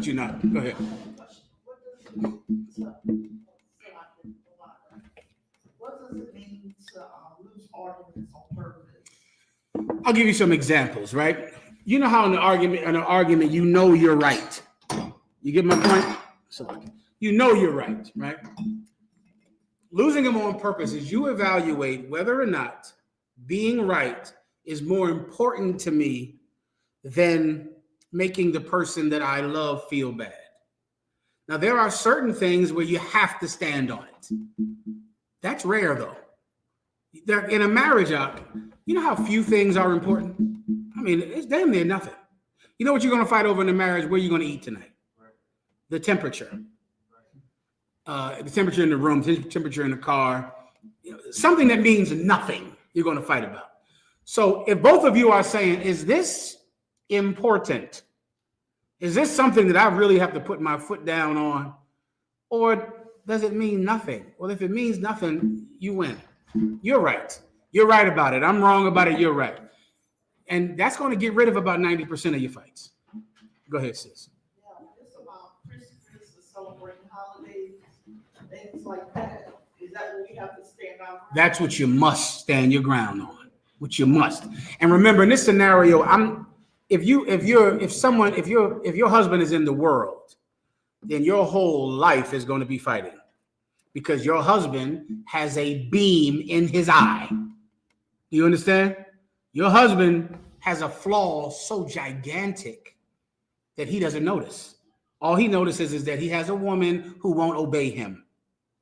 with you now. Go ahead. What does it mean to lose arguments on purpose? I'll give you some examples, right? You know how in an argument, you know you're right. You get my point? So you know you're right, right? Losing them on purpose is you evaluate whether or not being right is more important to me than making the person that I love feel bad. Now, there are certain things where you have to stand on it. That's rare, though. In a marriage, you know how few things are important? I mean, it's damn near nothing. You know what you're going to fight over in a marriage? Where you're going to eat tonight? The temperature. The temperature in the room, temperature in the car. Something that means nothing you're going to fight about. So if both of you are saying, is this important? Is this something that I really have to put my foot down on? Or does it mean nothing? Well, if it means nothing, you win. You're right. You're right about it. I'm wrong about it. You're right. And that's going to get rid of about 90% of your fights. Go ahead, sis. Yeah, it's about Christmas, celebrating holidays, things like that. Is that what we have to stand on? That's what you must stand your ground on. What you must. And remember, in this scenario, if your husband is in the world, then your whole life is going to be fighting, because your husband has a beam in his eye. Do you understand? Your husband has a flaw so gigantic that he doesn't notice. All he notices is that he has a woman who won't obey him.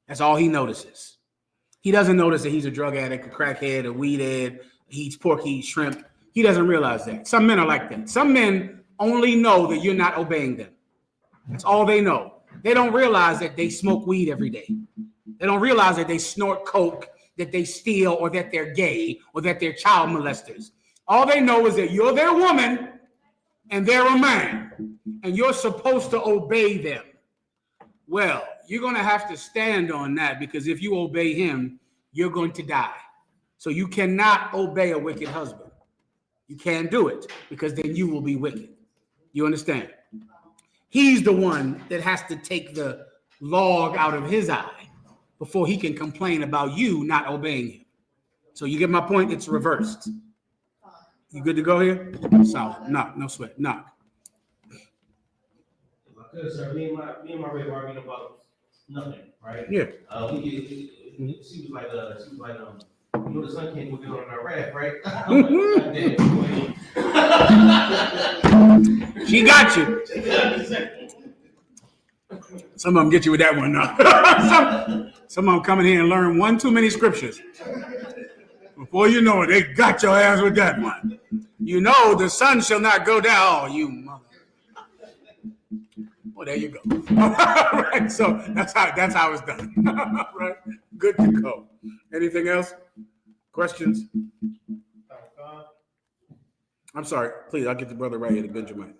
That's all he notices. He doesn't notice that he's a drug addict, a crackhead, a weed head, he eats pork, he eats shrimp. He doesn't realize that. Some men are like that. Some men only know that you're not obeying them. That's all they know. They don't realize that they smoke weed every day. They don't realize that they snort coke, that they steal, or that they're gay, or that they're child molesters. All they know is that you're their woman and they're a man, and you're supposed to obey them. Well, you're going to have to stand on that, because if you obey him, you're going to die. So you cannot obey a wicked husband. You can't do it, because then you will be wicked. You understand? He's the one that has to take the log out of his eye before he can complain about you not obeying him. So you get my point? It's reversed. You good to go here? Solid. Knock. No sweat. Knock. Good, sir. Me and my Ray were arguing about nothing, right? Yeah. She was like, you know, the sun can't go down on our raft, right? I'm like, She got you. Some of them get you with that one now. Some of them come in here and learn one too many scriptures. Before you know it, they got your ass with that one. You know the sun shall not go down. Oh, you mother. Well, there you go. Right, so that's how it's done. Right? Good to go. Anything else? Questions? I'm sorry. Please, I'll get the brother right here to Benjamin.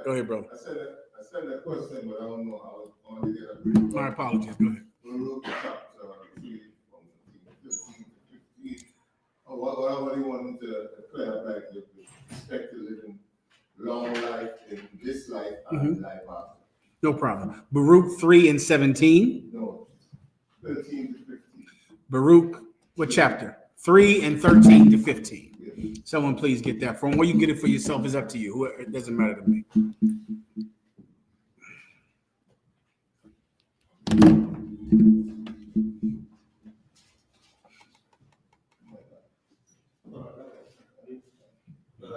Go ahead, bro. I said that question, but I don't know. I was going to get a brief. My apologies. Go ahead. Baruch chapter 3 from 15 to 15. What I really wanted to clarify is respect to living long life in this life and life after. No problem. Baruch 3 and 17. No, 13 to 15. Baruch, what chapter? 3 and 13 to 15. Someone please get that from. Where you get it for yourself is up to you. It doesn't matter to me.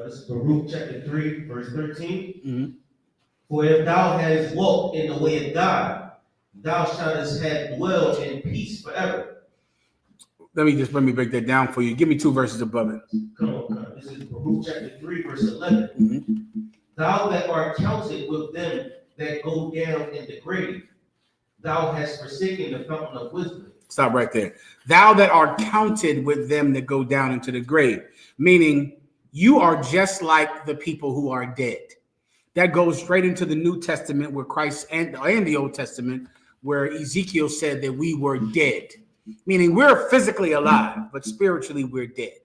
this is Baruch chapter 3, verse 13. For if thou hast walked in the way of God, thou shalt have dwell in peace forever. Let me break that down for you. Give me 2 verses above it. Come on. This is Baruch chapter 3, verse 11. Thou that art counted with them that go down in the grave, thou hast forsaken the fountain of wisdom. Stop right there. Thou that art counted with them that go down into the grave, meaning you are just like the people who are dead. That goes straight into the New Testament where Christ and the Old Testament, where Ezekiel said that we were dead, meaning we're physically alive, but spiritually we're dead.